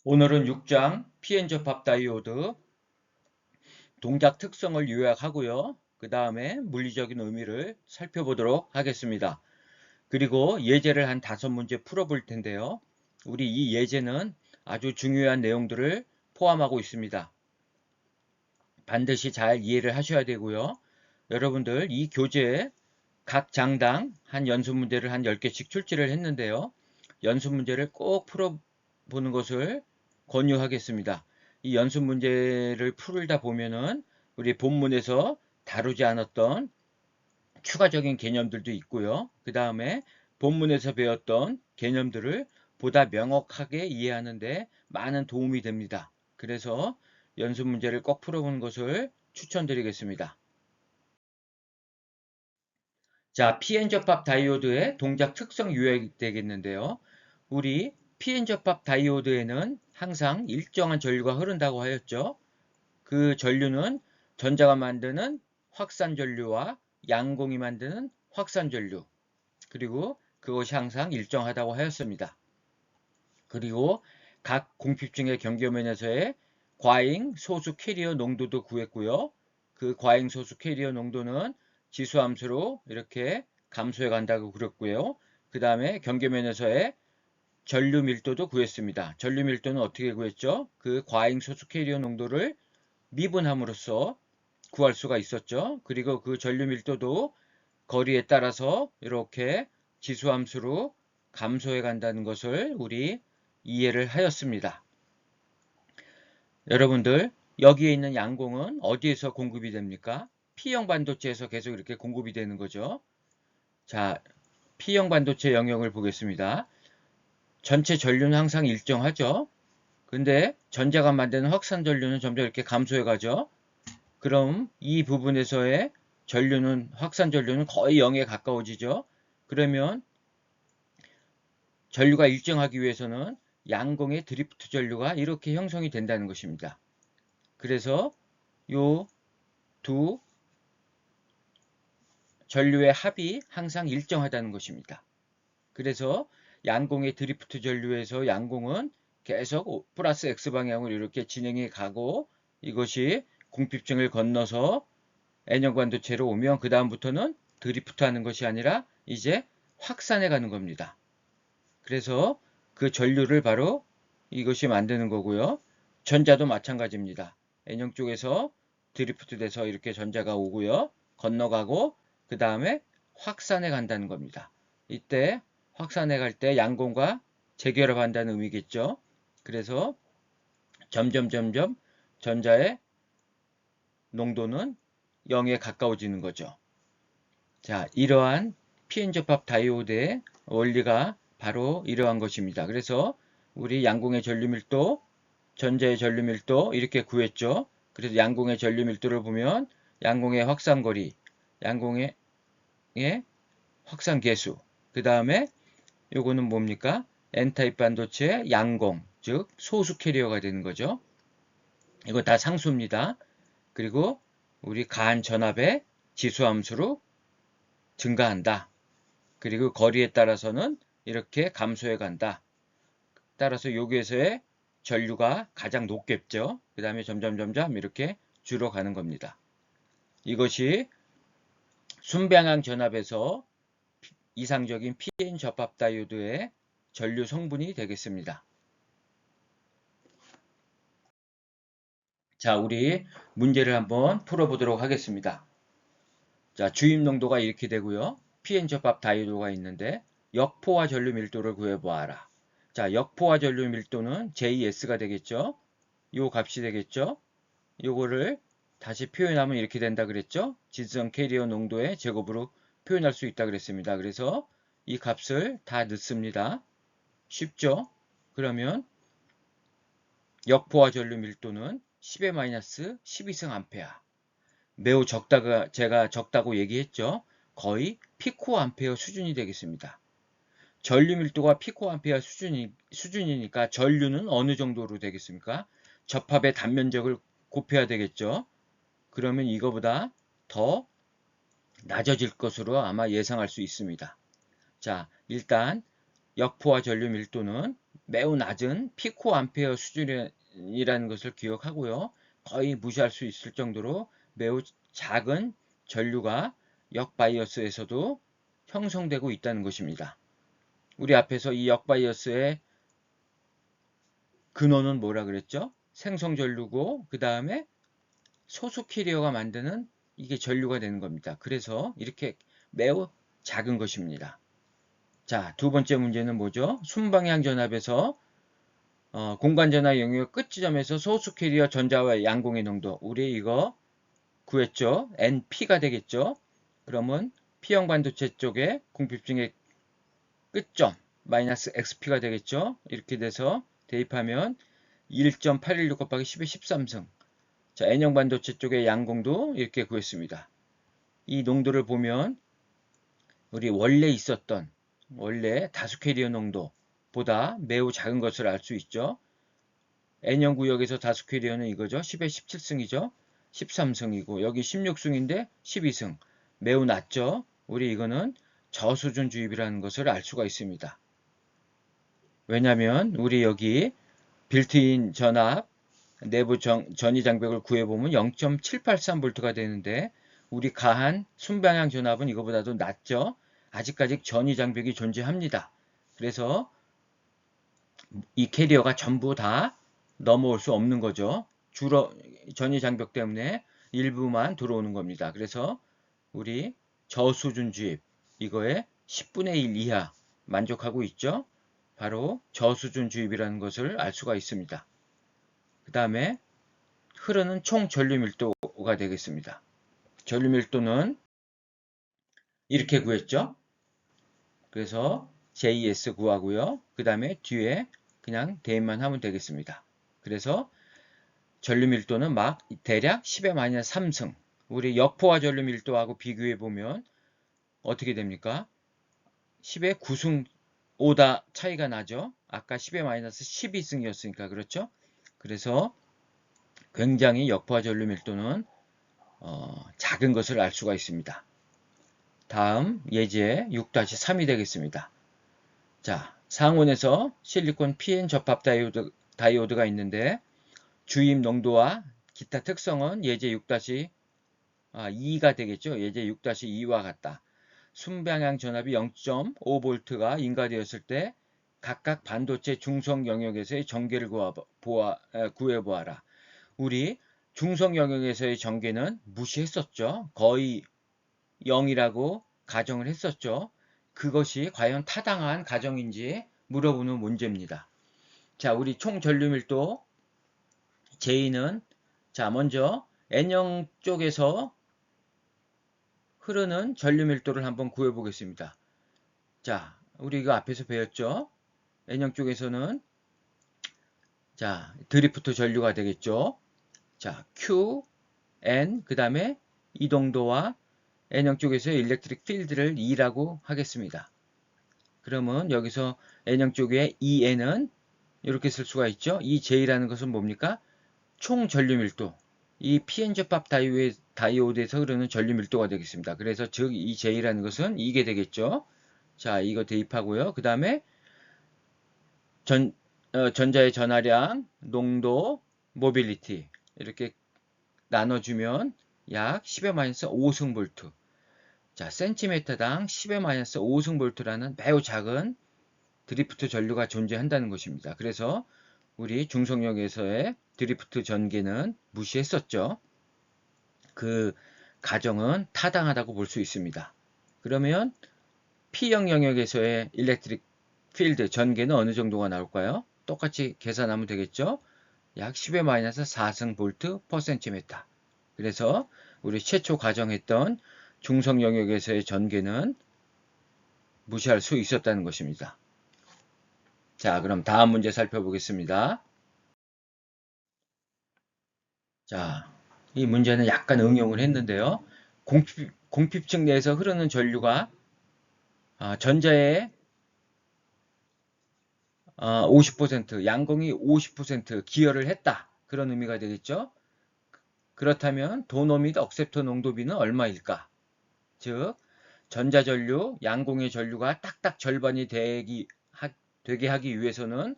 오늘은 6장 pn 접합 다이오드 동작 특성을 요약하고요. 그 다음에 물리적인 의미를 살펴보도록 하겠습니다. 그리고 예제를 한 5문제 풀어볼 텐데요. 우리 이 예제는 아주 중요한 내용들을 포함하고 있습니다. 반드시 잘 이해를 하셔야 되고요. 여러분들 이 교재에 각 장당 한 연습 문제를 한 10개씩 출제를 했는데요. 연습 문제를 꼭 풀어보는 것을 권유하겠습니다. 이 연습 문제를 풀다 보면은 우리 본문에서 다루지 않았던 추가적인 개념들도 있고요. 그 다음에 본문에서 배웠던 개념들을 보다 명확하게 이해하는데 많은 도움이 됩니다. 그래서 연습 문제를 꼭 풀어보는 것을 추천드리겠습니다. 자, pn 접합 다이오드의 동작 특성 요약이 되겠는데요. 우리 pn 접합 다이오드에는 항상 일정한 전류가 흐른다고 하였죠. 그 전류는 전자가 만드는 확산 전류와 양공이 만드는 확산 전류, 그리고 그것이 항상 일정하다고 하였습니다. 그리고 각 공핍중의 경계면에서의 과잉 소수 캐리어 농도도 구했고요. 그 과잉 소수 캐리어 농도는 지수함수로 이렇게 감소해 간다고 그랬고요. 그 다음에 경계면에서의 전류 밀도도 구했습니다. 전류 밀도는 어떻게 구했죠? 그 과잉 소수 캐리어 농도를 미분함으로써 구할 수가 있었죠. 그리고 그 전류 밀도도 거리에 따라서 이렇게 지수함수로 감소해 간다는 것을 우리 이해를 하였습니다. 여러분들 여기에 있는 양공은 어디에서 공급이 됩니까? P형 반도체에서 계속 이렇게 공급이 되는 거죠. 자, P형 반도체 영역을 보겠습니다. 전체 전류는 항상 일정하죠. 근데 전자가 만드는 확산 전류는 점점 이렇게 감소해 가죠. 그럼 이 부분에서의 전류는 확산 전류는 거의 0에 가까워지죠. 그러면 전류가 일정하기 위해서는 양공의 드리프트 전류가 이렇게 형성이 된다는 것입니다. 그래서 요 두 전류의 합이 항상 일정하다는 것입니다. 그래서 양공의 드리프트 전류에서 양공은 계속 플러스 X방향으로 이렇게 진행해 가고 이것이 공핍층을 건너서 N형 반도체로 오면 그 다음부터는 드리프트 하는 것이 아니라 이제 확산해 가는 겁니다. 그래서 그 전류를 바로 이것이 만드는 거고요. 전자도 마찬가지입니다. N형 쪽에서 드리프트 돼서 이렇게 전자가 오고요. 건너가고 그 다음에 확산해 간다는 겁니다. 이때 확산해 갈 때 양공과 재결합한다는 의미겠죠. 그래서 점점 전자의 농도는 0에 가까워지는 거죠. 자, 이러한 pn 접합 다이오드의 원리가 바로 이러한 것입니다. 그래서 우리 양공의 전류 밀도, 전자의 전류 밀도 이렇게 구했죠. 그래서 양공의 전류 밀도를 보면 양공의 확산거리, 양공의 확산 계수, 그 다음에 요거는 뭡니까? N타입 반도체의 양공, 즉 소수 캐리어가 되는 거죠. 이거 다 상수입니다. 그리고 우리 간 전압의 지수함수로 증가한다. 그리고 거리에 따라서는 이렇게 감소해 간다. 따라서 여기에서의 전류가 가장 높겠죠. 그 다음에 점점 이렇게 줄어가는 겁니다. 이것이 순방향 전압에서 이상적인 PN 접합 다이오드의 전류 성분이 되겠습니다. 자, 우리 문제를 한번 풀어보도록 하겠습니다. 자, 주입 농도가 이렇게 되고요. PN 접합 다이오드가 있는데 역포화 전류 밀도를 구해보아라. 자, 역포화 전류 밀도는 JS가 되겠죠. 요 값이 되겠죠. 요거를 다시 표현하면 이렇게 된다 그랬죠. 지수성 캐리어 농도의 제곱으로 표현할 수 있다 그랬습니다. 그래서 이 값을 다 넣습니다. 쉽죠? 그러면 역포화 전류 밀도는 10의 마이너스 12승 암페어. 매우 적다가 제가 적다고 얘기했죠. 거의 피코암페어 수준이 되겠습니다. 전류 밀도가 피코암페어 수준이니까 전류는 어느 정도로 되겠습니까? 접합의 단면적을 곱해야 되겠죠. 그러면 이거보다 더 낮아질 것으로 아마 예상할 수 있습니다. 자, 일단 역포화 전류 밀도는 매우 낮은 피코암페어 수준이라는 것을 기억하고요. 거의 무시할 수 있을 정도로 매우 작은 전류가 역바이어스에서도 형성되고 있다는 것입니다. 우리 앞에서 이 역바이어스의 근원은 뭐라 그랬죠? 생성전류고 그 다음에 소수 캐리어가 만드는 이게 전류가 되는 겁니다. 그래서 이렇게 매우 작은 것입니다. 자, 두 번째 문제는 뭐죠? 순방향 전압에서 공간전화 영역 끝 지점에서 소수 캐리어 전자와 양공의 농도. 우리 이거 구했죠? NP가 되겠죠? 그러면 P형 반도체 쪽에 공핍층의 끝점 마이너스 XP가 되겠죠? 이렇게 돼서 대입하면 1.816 곱하기 10의 13승. 자, N형 반도체 쪽의 양공도 이렇게 구했습니다. 이 농도를 보면 우리 원래 다수 캐리어 농도보다 매우 작은 것을 알 수 있죠. N형 구역에서 다수 캐리어는 이거죠. 10의 17승이죠. 13승이고 여기 16승인데 12승. 매우 낮죠. 우리 이거는 저수준 주입이라는 것을 알 수가 있습니다. 왜냐하면 우리 여기 빌트인 전압 내부 전위 장벽을 구해보면 0.783V가 되는데 우리 가한 순방향 전압은 이거보다도 낮죠. 아직까지 전위 장벽이 존재합니다. 그래서 이 캐리어가 전부 다 넘어올 수 없는 거죠. 주로 전위 장벽 때문에 일부만 들어오는 겁니다. 그래서 우리 저수준 주입 이거에 10분의 1 이하 만족하고 있죠. 바로 저수준 주입이라는 것을 알 수가 있습니다. 그 다음에 흐르는 총 전류 밀도가 되겠습니다. 전류 밀도는 이렇게 구했죠. 그래서 JS 구하고요. 그 다음에 뒤에 그냥 대입만 하면 되겠습니다. 그래서 전류 밀도는 막 대략 10의 마이너스 3승. 우리 역포화 전류 밀도하고 비교해 보면 어떻게 됩니까? 10의 9승 5다 차이가 나죠. 아까 10의 마이너스 12승이었으니까 그렇죠. 그래서 굉장히 역포화 전류 밀도는 작은 것을 알 수가 있습니다. 다음 예제 6-3이 되겠습니다. 자, 상온에서 실리콘 PN 접합 다이오드가 있는데 주입 농도와 기타 특성은 예제 6-2가 되겠죠. 예제 6-2와 같다. 순방향 전압이 0.5V가 인가되었을 때 각각 반도체 중성 영역에서의 전개를 구해보아라. 우리 중성 영역에서의 전개는 무시했었죠. 거의 0이라고 가정을 했었죠. 그것이 과연 타당한 가정인지 물어보는 문제입니다. 자, 우리 총 전류 밀도 J는 자, 먼저 N형 쪽에서 흐르는 전류 밀도를 한번 구해 보겠습니다. 자, 우리 이거 앞에서 배웠죠? N형 쪽에서는 자, 드리프트 전류가 되겠죠? 자, Q, N, 그 다음에 이동도와 N형 쪽에서의 일렉트릭 필드를 E라고 하겠습니다. 그러면 여기서 N형 쪽에 EN은 이렇게 쓸 수가 있죠. EJ라는 것은 뭡니까? 총 전류 밀도. 이 PN 접합 다이오드에서 흐르는 전류 밀도가 되겠습니다. 그래서 즉 EJ라는 것은 이게 되겠죠. 자, 이거 대입하고요. 그 다음에 전자의 전하량, 농도, 모빌리티 이렇게 나눠주면 약 10의 마이너스 5승 볼트. 자, 센티미터당 10의 마이너스 5승 볼트라는 매우 작은 드리프트 전류가 존재한다는 것입니다. 그래서 우리 중성역에서의 드리프트 전개는 무시했었죠. 그 가정은 타당하다고 볼 수 있습니다. 그러면 P형 영역에서의 일렉트릭 필드 전개는 어느 정도가 나올까요? 똑같이 계산하면 되겠죠. 약 10의 마이너스 4승 볼트 퍼 센티미터. 그래서 우리 최초 가정했던 중성 영역에서의 전개는 무시할 수 있었다는 것입니다. 자, 그럼 다음 문제 살펴보겠습니다. 자, 이 문제는 약간 응용을 했는데요. 공핍층 내에서 흐르는 전류가 전자의 50%, 양공이 50% 기여를 했다. 그런 의미가 되겠죠. 그렇다면 도노 및 억셉터 농도비는 얼마일까? 즉, 전자전류, 양공의 전류가 딱딱 절반이 되게 하기 위해서는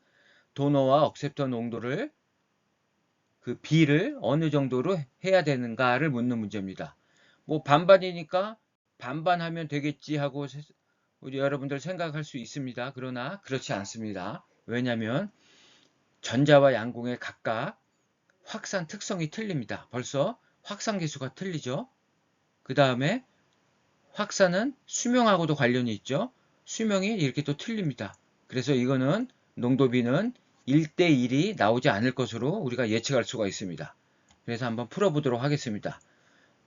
도너와 억셉터 농도를 그 비를 어느 정도로 해야 되는가를 묻는 문제입니다. 뭐 반반이니까 반반 하면 되겠지 하고 우리 여러분들 생각할 수 있습니다. 그러나 그렇지 않습니다. 왜냐하면 전자와 양공의 각각 확산 특성이 틀립니다. 벌써 확산 계수가 틀리죠. 그 다음에 확산은 수명하고도 관련이 있죠. 수명이 이렇게 또 틀립니다. 그래서 이거는 농도비는 1대1이 나오지 않을 것으로 우리가 예측할 수가 있습니다. 그래서 한번 풀어보도록 하겠습니다.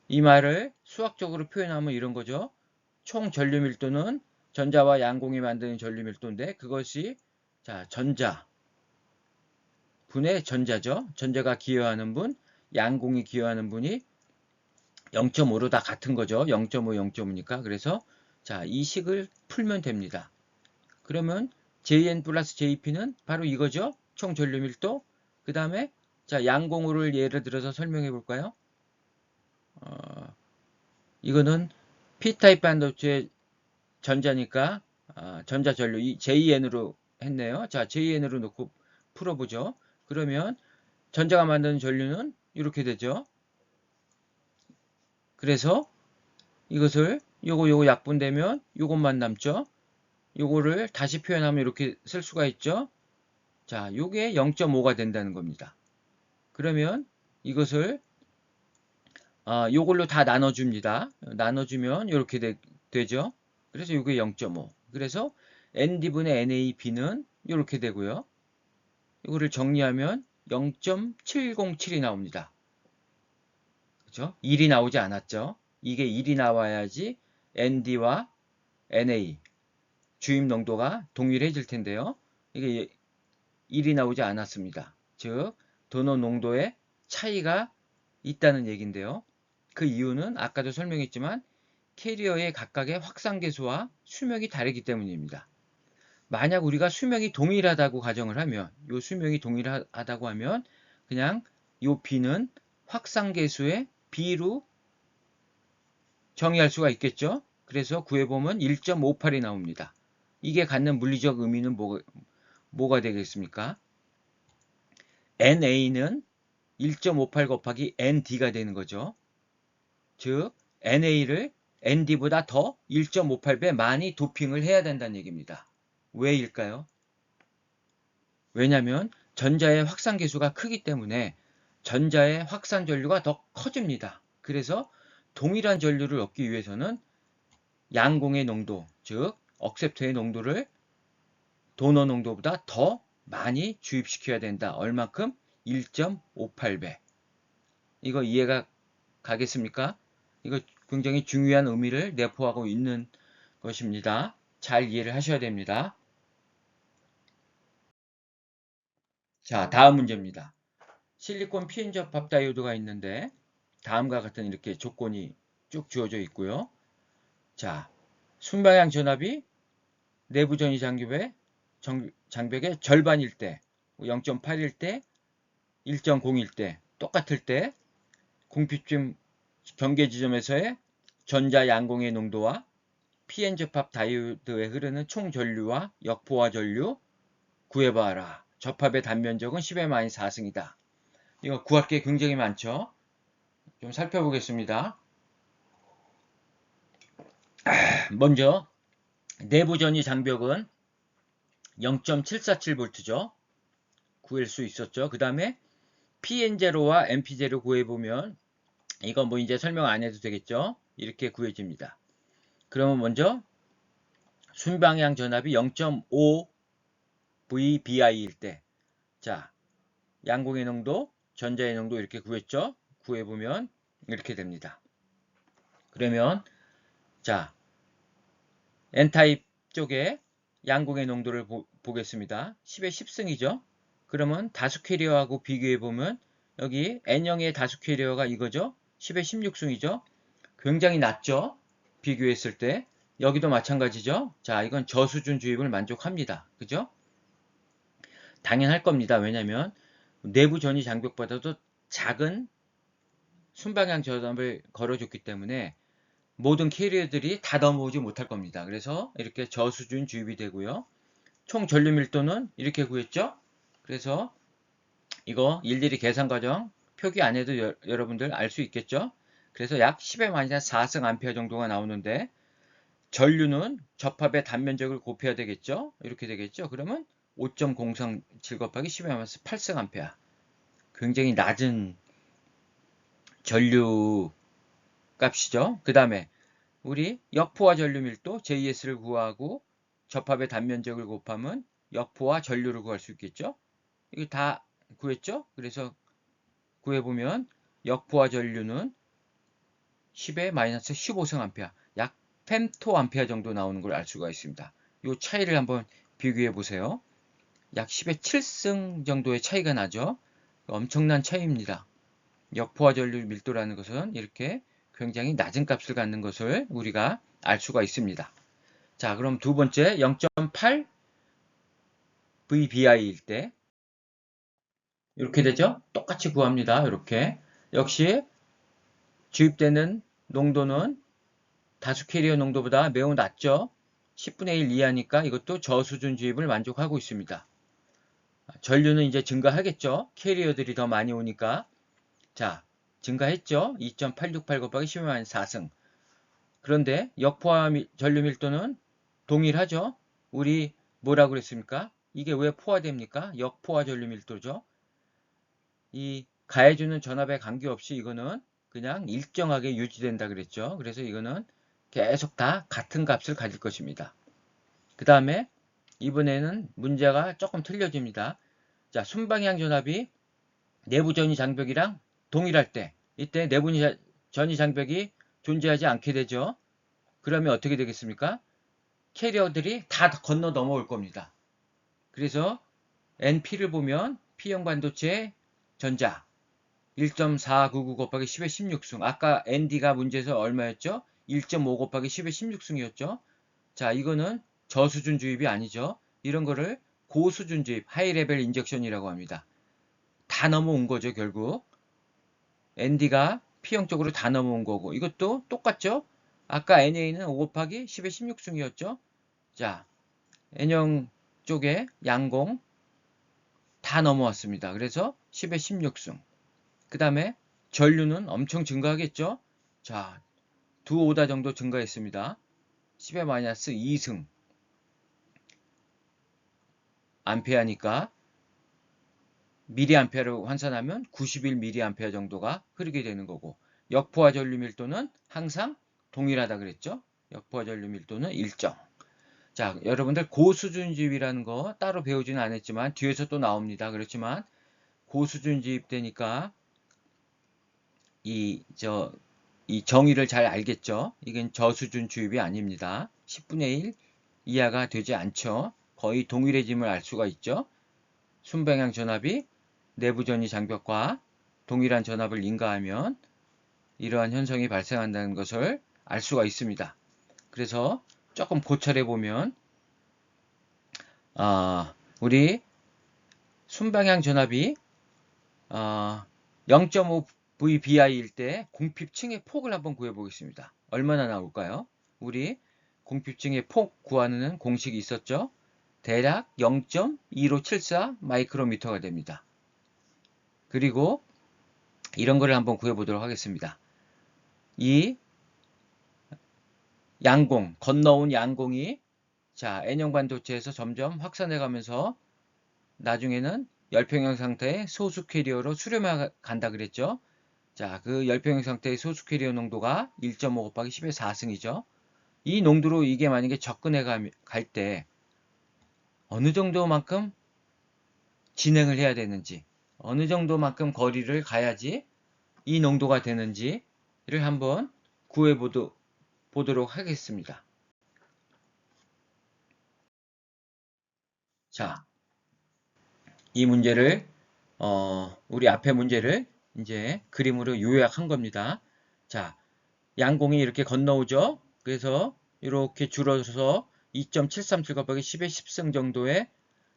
이 말을 수학적으로 표현하면 이런 거죠. 총 전류 밀도는 전자와 양공이 만드는 전류 밀도인데 그것이 자 전자 분의 전자죠. 전자가 기여하는 분, 양공이 기여하는 분이 0.5로 다 같은 거죠. 0.5, 0.5니까. 그래서 자, 이 식을 풀면 됩니다. 그러면 JN 플러스 JP는 바로 이거죠. 총 전류 밀도. 그 다음에 자, 양공우를 예를 들어서 설명해 볼까요? 이거는 P타입 반도체 전자니까 전자 전류 JN으로 했네요. 자, JN으로 놓고 풀어보죠. 그러면 전자가 만드는 전류는 이렇게 되죠. 그래서 이것을 요거 약분되면 요것만 남죠. 요거를 다시 표현하면 이렇게 쓸 수가 있죠. 자, 요게 0.5가 된다는 겁니다. 그러면 이것을 요걸로 다 나눠줍니다. 나눠주면 이렇게 되죠. 그래서 요게 0.5. 그래서 ND분의 NAB는 이렇게 되고요. 이거를 정리하면 0.707이 나옵니다. 그죠? 1이 나오지 않았죠. 이게 1이 나와야지 ND와 NA 주입 농도가 동일해질 텐데요. 이게 1이 나오지 않았습니다. 즉 도너 농도의 차이가 있다는 얘기인데요. 그 이유는 아까도 설명했지만 캐리어의 각각의 확산 계수와 수명이 다르기 때문입니다. 만약 우리가 수명이 동일하다고 가정을 하면 이 수명이 동일하다고 하면 그냥 이 B는 확산 계수의 B로 정의할 수가 있겠죠. 그래서 구해보면 1.58이 나옵니다. 이게 갖는 물리적 의미는 뭐가 되겠습니까? NA는 1.58 곱하기 ND가 되는 거죠. 즉 NA를 ND보다 더 1.58배 많이 도핑을 해야 된다는 얘기입니다. 왜일까요? 왜냐하면 전자의 확산 계수가 크기 때문에 전자의 확산 전류가 더 커집니다. 그래서 동일한 전류를 얻기 위해서는 양공의 농도, 즉 억셉터의 농도를 도너 농도보다 더 많이 주입시켜야 된다. 얼마큼? 1.58배. 이거 이해가 가겠습니까? 이거 굉장히 중요한 의미를 내포하고 있는 것입니다. 잘 이해를 하셔야 됩니다. 자, 다음 문제입니다. 실리콘 PN 접합 다이오드가 있는데 다음과 같은 이렇게 조건이 쭉 주어져 있고요. 자, 순방향 전압이 내부 전위 장벽의 절반일 때, 0.8일 때, 1.0일 때, 똑같을 때 궁핍쯤 경계 지점에서의 전자 양공의 농도와 PN 접합 다이오드에 흐르는 총 전류와 역포화 전류 구해봐라. 접합의 단면적은 10-4승이다. 이거 구할 게 굉장히 많죠. 좀 살펴보겠습니다. 먼저 내부 전위 장벽은 0.747V죠. 구할 수 있었죠. 그 다음에 PN0와 MP0 구해보면 이건 뭐 이제 설명 안 해도 되겠죠. 이렇게 구해집니다. 그러면 먼저 순방향 전압이 0.5 VBI일 때, 자, 양공의 농도, 전자의 농도 이렇게 구했죠. 구해보면 이렇게 됩니다. 그러면 자, N타입 쪽에 양공의 농도를 보겠습니다. 10의 10승이죠. 그러면 다수 캐리어하고 비교해보면 여기 N형의 다수 캐리어가 이거죠. 10의 16승이죠. 굉장히 낮죠. 비교했을 때. 여기도 마찬가지죠. 자, 이건 저수준 주입을 만족합니다. 그죠? 당연할 겁니다. 왜냐하면 내부 전위 장벽보다도 작은 순방향 전압을 걸어줬기 때문에 모든 캐리어들이 다 넘어오지 못할 겁니다. 그래서 이렇게 저수준 주입이 되고요. 총 전류 밀도는 이렇게 구했죠. 그래서 이거 일일이 계산 과정 표기 안 해도 여러분들 알 수 있겠죠? 그래서 약 10의 마이너스 4승 암페어 정도가 나오는데 전류는 접합의 단면적을 곱해야 되겠죠? 이렇게 되겠죠? 그러면 5.037 곱하기 10의 마이너스 8승 암페어. 굉장히 낮은 전류 값이죠. 그 다음에 우리 역포화 전류 밀도 JS를 구하고 접합의 단면적을 곱하면 역포화 전류를 구할 수 있겠죠. 이거 다 구했죠. 그래서 구해보면 역포화 전류는 10의 마이너스 15승 암페어, 약 fem토 암페어 정도 나오는 걸 알 수가 있습니다. 이 차이를 한번 비교해 보세요. 약 10의 7승 정도의 차이가 나죠. 엄청난 차이입니다. 역포화 전류 밀도라는 것은 이렇게 굉장히 낮은 값을 갖는 것을 우리가 알 수가 있습니다. 자, 그럼 두 번째 0.8 VBI일 때 이렇게 되죠? 똑같이 구합니다. 이렇게. 역시 주입되는 농도는 다수 캐리어 농도보다 매우 낮죠? 10분의 1 이하니까 이것도 저수준 주입을 만족하고 있습니다. 전류는 이제 증가하겠죠? 캐리어들이 더 많이 오니까. 자, 증가했죠? 2.868 곱하기 10의 4승. 그런데 역포화 전류 밀도는 동일하죠? 우리 뭐라고 그랬습니까? 이게 왜 포화됩니까? 역포화 전류 밀도죠. 이 가해주는 전압에 관계없이 이거는 그냥 일정하게 유지된다 그랬죠. 그래서 이거는 계속 다 같은 값을 가질 것입니다. 그 다음에 이번에는 문제가 조금 틀려집니다. 자, 순방향 전압이 내부 전위 장벽이랑 동일할 때 이때 내부 전위 장벽이 존재하지 않게 되죠. 그러면 어떻게 되겠습니까? 캐리어들이 다 건너 넘어올 겁니다. 그래서 NP를 보면 P형 반도체 전자 1.499 곱하기 10의 16승. 아까 ND가 문제에서 얼마였죠? 1.5 곱하기 10의 16승이었죠. 자, 이거는 저수준 주입이 아니죠. 이런 거를 고수준 주입, 하이 레벨 인젝션이라고 합니다. 다 넘어온 거죠, 결국. ND가 P형 쪽으로 다 넘어온 거고. 이것도 똑같죠? 아까 NA는 5 곱하기 10의 16승이었죠. 자, N형 쪽에 양공 다 넘어왔습니다. 그래서 10의 16승. 그 다음에 전류는 엄청 증가하겠죠? 자, 두 오다 정도 증가했습니다. 10의 마이너스 2승 암페어니까 미리암페어로 환산하면 91 미리암페어 정도가 흐르게 되는 거고, 역포화 전류 밀도는 항상 동일하다 그랬죠? 역포화 전류 밀도는 일정. 자, 여러분들 고수준 주입이라는 거 따로 배우지는 않았지만 뒤에서 또 나옵니다. 그렇지만 고수준 주입되니까 이 정의를 잘 알겠죠? 이건 저수준 주입이 아닙니다. 10분의 1 이하가 되지 않죠. 거의 동일해짐을 알 수가 있죠. 순방향 전압이 내부 전위 장벽과 동일한 전압을 인가하면 이러한 현상이 발생한다는 것을 알 수가 있습니다. 그래서 조금 고찰해 보면 우리 순방향 전압이 0.5 VBI일 때 공핍층의 폭을 한번 구해 보겠습니다. 얼마나 나올까요? 우리 공핍층의 폭 구하는 공식이 있었죠? 대략 0.2574 마이크로미터가 됩니다. 그리고 이런 거를 한번 구해 보도록 하겠습니다. 이 양공, 건너온 양공이 자, N형 반도체에서 점점 확산해 가면서 나중에는 열평형 상태의 소수 캐리어로 수렴해 간다 그랬죠? 자, 그 열평형 상태의 소수 캐리어 농도가 1.5 곱하기 10의 4승이죠. 이 농도로 이게 만약에 접근해 갈 때 어느 정도만큼 진행을 해야 되는지, 어느 정도만큼 거리를 가야지 이 농도가 되는지를 한번 구해 보도록 하겠습니다. 자, 이 문제를 우리 앞에 문제를 이제 그림으로 요약한 겁니다. 자, 양공이 이렇게 건너오죠. 그래서 이렇게 줄어서 2.737 곱하기 10의 10승 정도의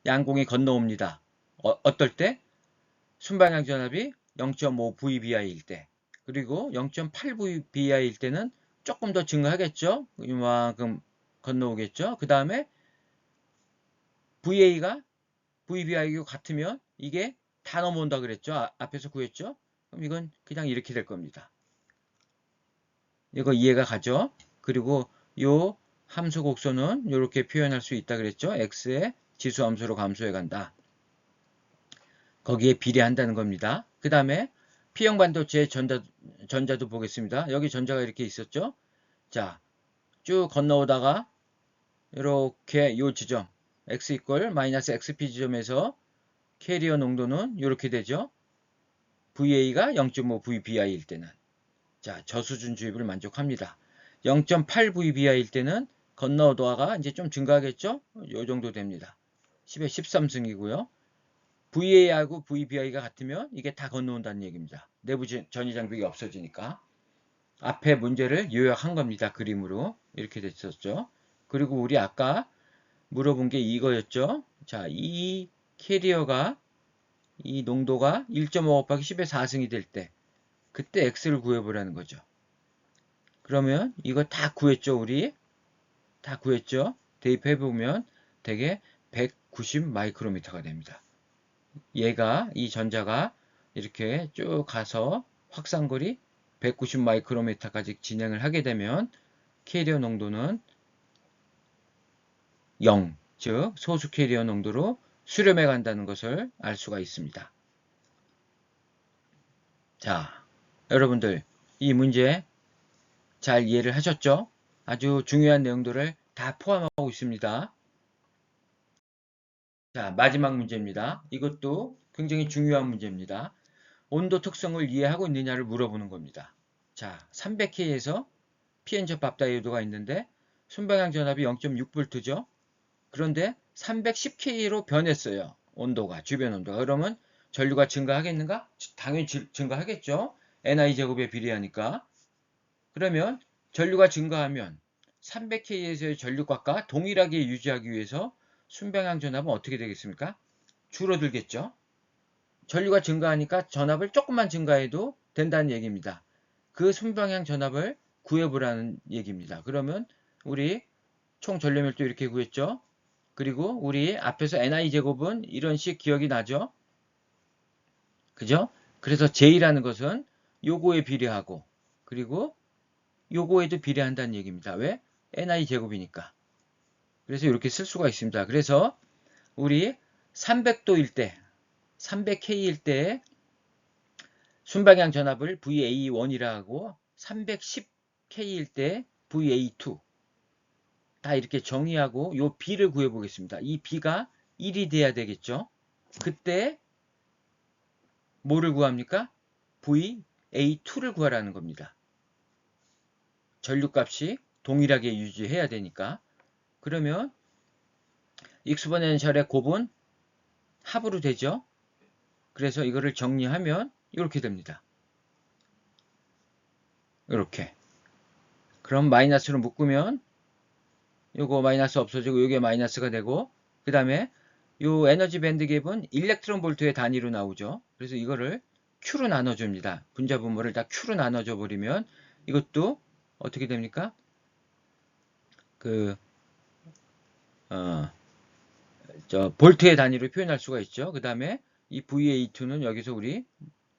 양공이 건너옵니다. 어떨 때? 순방향 전압이 0.5 VBI일 때, 그리고 0.8 VBI일 때는 조금 더 증가하겠죠. 이만큼 건너오겠죠. 그 다음에 VA가 VBIQ 같으면 이게 다 넘어온다 그랬죠? 앞에서 구했죠? 그럼 이건 그냥 이렇게 될 겁니다. 이거 이해가 가죠? 그리고 요 함수 곡선은 이렇게 표현할 수 있다 그랬죠? x의 지수 함수로 감소해 간다. 거기에 비례한다는 겁니다. 그 다음에 P형 반도체의 전자도 보겠습니다. 여기 전자가 이렇게 있었죠? 자, 쭉 건너오다가 이렇게 요 지점 x 이퀄 마이너스 xp 지점에서 캐리어 농도는 이렇게 되죠. VA가 0.5 VBI일 때는 자 저수준 주입을 만족합니다. 0.8 VBI일 때는 건너오다가 이제 좀 증가하겠죠. 요 정도 됩니다. 10에 13승이고요. VA하고 VBI가 같으면 이게 다 건너온다는 얘기입니다. 내부 전이 장벽이 없어지니까. 앞에 문제를 요약한 겁니다. 그림으로. 이렇게 됐었죠. 그리고 우리 아까 물어본 게 이거였죠. 자, 이 캐리어가 이 농도가 1.5 곱하기 10의 4승이 될 때 그때 X를 구해보라는 거죠. 그러면 이거 다 구했죠, 우리? 다 구했죠? 대입해보면 되게 190 마이크로미터가 됩니다. 얘가, 이 전자가 이렇게 쭉 가서 확산거리 190 마이크로미터까지 진행을 하게 되면 캐리어 농도는 0, 즉 소수 캐리어 농도로 수렴해 간다는 것을 알 수가 있습니다. 자, 여러분들 이 문제 잘 이해를 하셨죠? 아주 중요한 내용들을 다 포함하고 있습니다. 자, 마지막 문제입니다. 이것도 굉장히 중요한 문제입니다. 온도 특성을 이해하고 있느냐를 물어보는 겁니다. 자, 300K에서 PN 접합 다이오드가 있는데 순방향 전압이 0.6V죠. 그런데 310K로 변했어요. 온도가, 주변 온도가. 그러면 전류가 증가하겠는가? 당연히 증가하겠죠. NI 제곱에 비례하니까. 그러면 전류가 증가하면 300K에서의 전류값과 동일하게 유지하기 위해서 순방향 전압은 어떻게 되겠습니까? 줄어들겠죠. 전류가 증가하니까 전압을 조금만 증가해도 된다는 얘기입니다. 그 순방향 전압을 구해보라는 얘기입니다. 그러면 우리 총 전류밀도 이렇게 구했죠. 그리고 우리 앞에서 NI제곱은 이런 식 기억이 나죠? 그죠? 그래서 J라는 것은 요거에 비례하고 그리고 요거에도 비례한다는 얘기입니다. 왜? NI제곱이니까. 그래서 이렇게 쓸 수가 있습니다. 그래서 우리 300도일 때, 300K일 때 순방향 전압을 VA1이라 하고 310K일 때 VA2 다 이렇게 정의하고 요 B를 구해 보겠습니다. 이 B가 1이 돼야 되겠죠. 그때 뭐를 구합니까? VA2를 구하라는 겁니다. 전류값이 동일하게 유지해야 되니까. 그러면 익스포넨셜의 곱은 합으로 되죠. 그래서 이거를 정리하면 이렇게 됩니다. 이렇게. 그럼 마이너스로 묶으면 요거 마이너스 없어지고 요게 마이너스가 되고 그 다음에 요 에너지 밴드 갭은 일렉트론 볼트의 단위로 나오죠. 그래서 이거를 Q로 나눠줍니다. 분자 분모를 다 Q로 나눠줘 버리면 이것도 어떻게 됩니까? 볼트의 단위로 표현할 수가 있죠. 그 다음에 이 VA2는 여기서 우리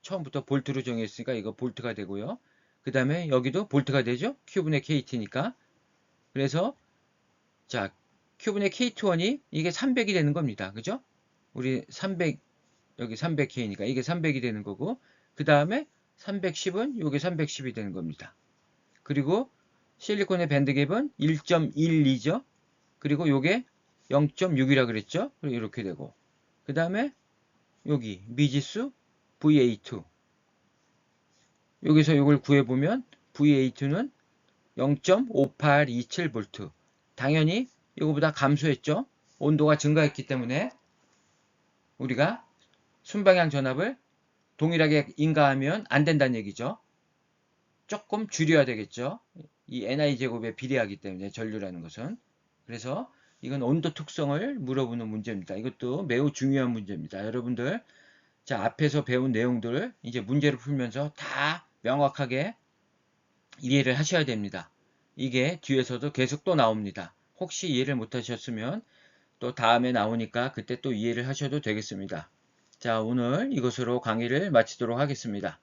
처음부터 볼트로 정했으니까 이거 볼트가 되고요. 그 다음에 여기도 볼트가 되죠. Q분의 KT니까. 그래서 자, Q분의 K21이 이게 300이 되는 겁니다. 그죠? 우리 300, 여기 300K니까 이게 300이 되는 거고, 그 다음에 310은 이게 310이 되는 겁니다. 그리고 실리콘의 밴드갭은 1.12죠. 그리고 요게 0.6이라 그랬죠. 그리고 이렇게 되고, 그 다음에 여기 미지수 VA2. 여기서 이걸 구해보면 VA2는 0.5827V. 당연히 이거보다 감소했죠. 온도가 증가했기 때문에 우리가 순방향 전압을 동일하게 인가하면 안 된다는 얘기죠. 조금 줄여야 되겠죠. 이 NI제곱에 비례하기 때문에 전류라는 것은. 그래서 이건 온도 특성을 물어보는 문제입니다. 이것도 매우 중요한 문제입니다. 여러분들 자 앞에서 배운 내용들을 이제 문제를 풀면서 다 명확하게 이해를 하셔야 됩니다. 이게 뒤에서도 계속 또 나옵니다. 혹시 이해를 못하셨으면 또 다음에 나오니까 그때 또 이해를 하셔도 되겠습니다. 자, 오늘 이것으로 강의를 마치도록 하겠습니다.